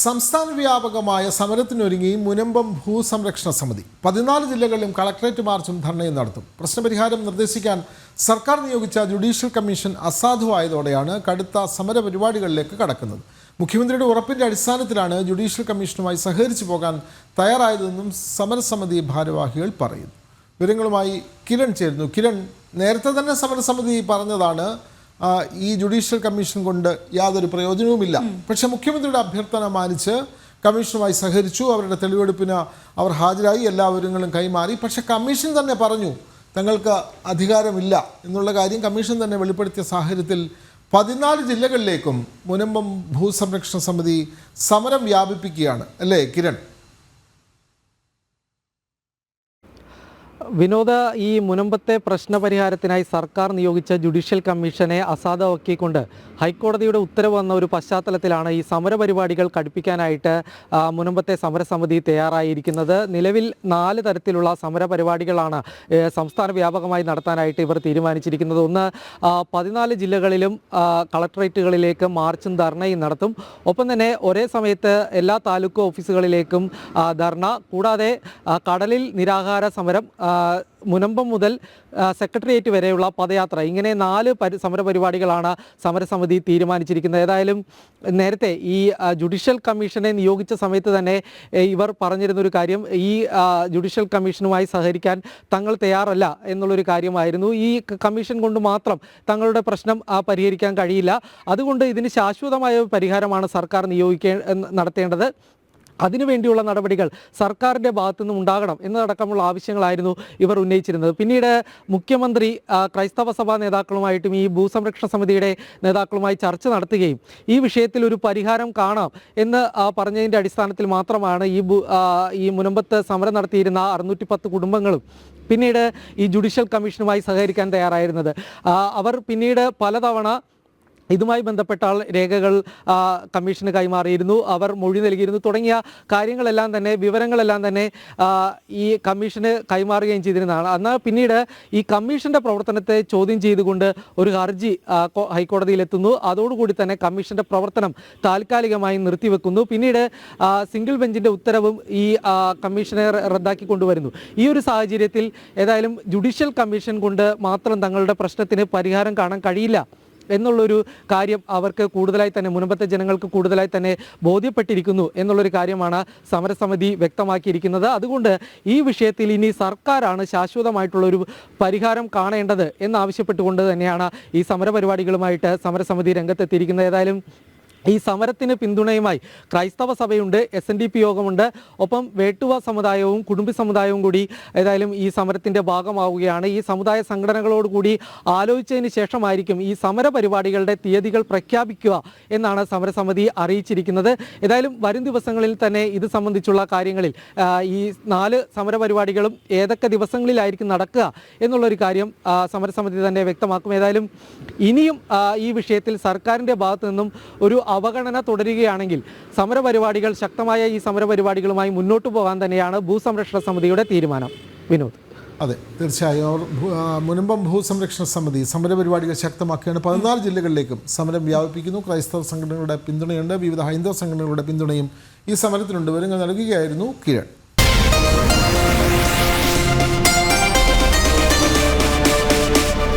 സംസ്ഥാന വ്യാപകമായ സമരത്തിനൊരുങ്ങി മുനമ്പം ഭൂസംരക്ഷണ സമിതി 14 ജില്ലകളിലും കളക്ടറേറ്റ് മാർച്ചും ധർണയും നടത്തും. പ്രശ്നപരിഹാരം നിർദ്ദേശിക്കാൻ സർക്കാർ നിയോഗിച്ച ജുഡീഷ്യൽ കമ്മീഷൻ അസാധുവായതോടെയാണ് കടുത്ത സമരപരിപാടികളിലേക്ക് കടക്കുന്നത്. മുഖ്യമന്ത്രിയുടെ ഉറപ്പിന്റെ അടിസ്ഥാനത്തിലാണ് ജുഡീഷ്യൽ കമ്മീഷനുമായി സഹകരിച്ചു പോകാൻ തയ്യാറായതെന്നും സമരസമിതി ഭാരവാഹികൾ പറയുന്നു. വിവരങ്ങളുമായി കിരൺ ചേരുന്നു. കിരൺ, നേരത്തെ തന്നെ സമരസമിതി പറഞ്ഞതാണ് ഈ ജുഡീഷ്യൽ കമ്മീഷൻ കൊണ്ട് യാതൊരു പ്രയോജനവുമില്ല. പക്ഷേ മുഖ്യമന്ത്രിയുടെ അഭ്യർത്ഥന മാനിച്ച് കമ്മീഷനുമായി സഹകരിച്ചു. അവരുടെ തെളിവെടുപ്പിന് അവർ ഹാജരായി, എല്ലാ വിവരങ്ങളും കൈമാറി. പക്ഷേ കമ്മീഷൻ തന്നെ പറഞ്ഞു തങ്ങൾക്ക് അധികാരമില്ല എന്നുള്ള കാര്യം കമ്മീഷൻ തന്നെ വെളിപ്പെടുത്തിയ സാഹചര്യത്തിൽ 14 ജില്ലകളിലേക്കും മുനമ്പം ഭൂസംരക്ഷണ സമിതി സമരം വ്യാപിപ്പിക്കുകയാണ്, അല്ലേ കിരൺ? വിനോദ, ഈ മുനമ്പത്തെ പ്രശ്നപരിഹാരത്തിനായി സർക്കാർ നിയോഗിച്ച ജുഡീഷ്യൽ കമ്മീഷനെ അസാധുവാക്കിക്കൊണ്ട് ഹൈക്കോടതിയുടെ ഉത്തരവ് വന്ന ഒരു പശ്ചാത്തലത്തിലാണ് ഈ സമരപരിപാടികൾ കടുപ്പിക്കാനായിട്ട് മുനമ്പത്തെ സമരസമിതി തയ്യാറായിരിക്കുന്നത്. നിലവിൽ 4 തരത്തിലുള്ള സമരപരിപാടികളാണ് സംസ്ഥാന വ്യാപകമായി നടത്താനായിട്ട് ഇവർ തീരുമാനിച്ചിരിക്കുന്നത്. ഒന്ന്, 14 ജില്ലകളിലും കളക്ടറേറ്റുകളിലേക്ക് മാർച്ചും ധർണയും നടത്തും. ഒപ്പം തന്നെ ഒരേ സമയത്ത് എല്ലാ താലൂക്ക് ഓഫീസുകളിലേക്കും ധർണ, കൂടാതെ കടലിൽ നിരാഹാര സമരം, മുനമ്പം മുതൽ സെക്രട്ടേറിയറ്റ് വരെയുള്ള പദയാത്ര, ഇങ്ങനെ 4 സമരപരിപാടികളാണ് സമരസമിതി തീരുമാനിച്ചിരിക്കുന്നത്. ഏതായാലും നേരത്തെ ഈ ജുഡീഷ്യൽ കമ്മീഷനെ നിയോഗിച്ച സമയത്ത് തന്നെ ഇവർ പറഞ്ഞിരുന്നൊരു കാര്യം, ഈ ജുഡീഷ്യൽ കമ്മീഷനുമായി സഹകരിക്കാൻ തങ്ങൾ തയ്യാറല്ല എന്നുള്ളൊരു കാര്യമായിരുന്നു. ഈ കമ്മീഷൻ കൊണ്ട് മാത്രം തങ്ങളുടെ പ്രശ്നം പരിഹരിക്കാൻ കഴിയില്ല. അതുകൊണ്ട് ഇതിന് ശാശ്വതമായ പരിഹാരമാണ് സർക്കാർ നടത്തേണ്ടത്. അതിനുവേണ്ടിയുള്ള നടപടികൾ സർക്കാരിൻ്റെ ഭാഗത്തു നിന്നും ഉണ്ടാകണം എന്നതടക്കമുള്ള ആവശ്യങ്ങളായിരുന്നു ഇവർ ഉന്നയിച്ചിരുന്നത്. പിന്നീട് മുഖ്യമന്ത്രി ക്രൈസ്തവ സഭാ നേതാക്കളുമായിട്ടും ഈ ഭൂസംരക്ഷണ സമിതിയുടെ നേതാക്കളുമായി ചർച്ച നടത്തുകയും ഈ വിഷയത്തിൽ ഒരു പരിഹാരം കാണാം എന്ന് പറഞ്ഞതിൻ്റെ അടിസ്ഥാനത്തിൽ മാത്രമാണ് ഈ മുനമ്പത്ത് സമരം നടത്തിയിരുന്ന 610 കുടുംബങ്ങളും പിന്നീട് ഈ ജുഡീഷ്യൽ കമ്മീഷനുമായി സഹകരിക്കാൻ തയ്യാറായിരുന്നത്. അവർ പിന്നീട് പലതവണ ഇതുമായി ബന്ധപ്പെട്ട രേഖകൾ കമ്മീഷന് കൈമാറിയിരുന്നു, അവർ മൊഴി നൽകിയിരുന്നു തുടങ്ങിയ കാര്യങ്ങളെല്ലാം തന്നെ, വിവരങ്ങളെല്ലാം തന്നെ ഈ കമ്മീഷന് കൈമാറുകയും ചെയ്തിരുന്നതാണ്. എന്നാൽ പിന്നീട് ഈ കമ്മീഷൻ്റെ പ്രവർത്തനത്തെ ചോദ്യം ചെയ്തുകൊണ്ട് ഒരു ഹർജി ഹൈക്കോടതിയിലെത്തുന്നു. അതോടുകൂടി തന്നെ കമ്മീഷൻ്റെ പ്രവർത്തനം താൽക്കാലികമായി നിർത്തിവെക്കുന്നു. പിന്നീട് സിംഗിൾ ബെഞ്ചിൻ്റെ ഉത്തരവും ഈ കമ്മീഷനെ റദ്ദാക്കിക്കൊണ്ടുവരുന്നു. ഈ ഒരു സാഹചര്യത്തിൽ ഏതായാലും ജുഡീഷ്യൽ കമ്മീഷൻ കൊണ്ട് മാത്രം തങ്ങളുടെ പ്രശ്നത്തിന് പരിഹാരം കാണാൻ കഴിയില്ല എന്നുള്ളൊരു കാര്യം അവർക്ക് കൂടുതലായി തന്നെ, മുനമ്പത്തെ ജനങ്ങൾക്ക് കൂടുതലായി തന്നെ ബോധ്യപ്പെട്ടിരിക്കുന്നു എന്നുള്ളൊരു കാര്യമാണ് സമരസമിതി വ്യക്തമാക്കിയിരിക്കുന്നത്. അതുകൊണ്ട് ഈ വിഷയത്തിൽ ഇനി സർക്കാരാണ് ശാശ്വതമായിട്ടുള്ളൊരു പരിഹാരം കാണേണ്ടത് എന്നാവശ്യപ്പെട്ടുകൊണ്ട് തന്നെയാണ് ഈ സമരപരിപാടികളുമായിട്ട് സമരസമിതി രംഗത്തെത്തിയിരിക്കുന്നത്. ഏതായാലും ഈ സമരത്തിന് പിന്തുണയുമായി ക്രൈസ്തവ സഭയുണ്ട്, SNDP യോഗമുണ്ട്, ഒപ്പം വേട്ടുവ സമുദായവും കുടുംബി സമുദായവും കൂടി ഏതായാലും ഈ സമരത്തിൻ്റെ ഭാഗമാവുകയാണ്. ഈ സമുദായ സംഘടനകളോടുകൂടി ആലോചിച്ചതിന് ശേഷമായിരിക്കും ഈ സമരപരിപാടികളുടെ തീയതികൾ പ്രഖ്യാപിക്കുക എന്നാണ് സമരസമിതി അറിയിച്ചിരിക്കുന്നത്. ഏതായാലും വരും ദിവസങ്ങളിൽ തന്നെ ഇത് സംബന്ധിച്ചുള്ള കാര്യങ്ങളിൽ ഈ 4 സമരപരിപാടികളും ഏതൊക്കെ ദിവസങ്ങളിലായിരിക്കും നടക്കുക എന്നുള്ളൊരു കാര്യം സമരസമിതി തന്നെ വ്യക്തമാക്കും. ഏതായാലും ഇനിയും ഈ വിഷയത്തിൽ സർക്കാരിൻ്റെ ഭാഗത്തു നിന്നും ഒരു അവഗണന തുടരുകയാണെങ്കിൽ സമരപരിപാടികൾ, ശക്തമായ ഈ സമരപരിപാടികളുമായി മുന്നോട്ട് പോകാൻ തന്നെയാണ് ഭൂസംരക്ഷണ സമിതിയുടെ തീരുമാനം. വിനോദ്. അതെ, തീർച്ചയായും മുനമ്പം ഭൂസംരക്ഷണ സമിതി സമരപരിപാടികൾ ശക്തമാക്കുകയാണ്. 14 ജില്ലകളിലേക്കും സമരം വ്യാപിപ്പിക്കുന്നു. ക്രൈസ്തവ സംഘടനകളുടെ പിന്തുണയുണ്ട്, വിവിധ ഹൈന്ദവ സംഘടനകളുടെ പിന്തുണയും ഈ സമരത്തിനുണ്ട്. വിവരങ്ങൾ നൽകുകയായിരുന്നു കിരൺ.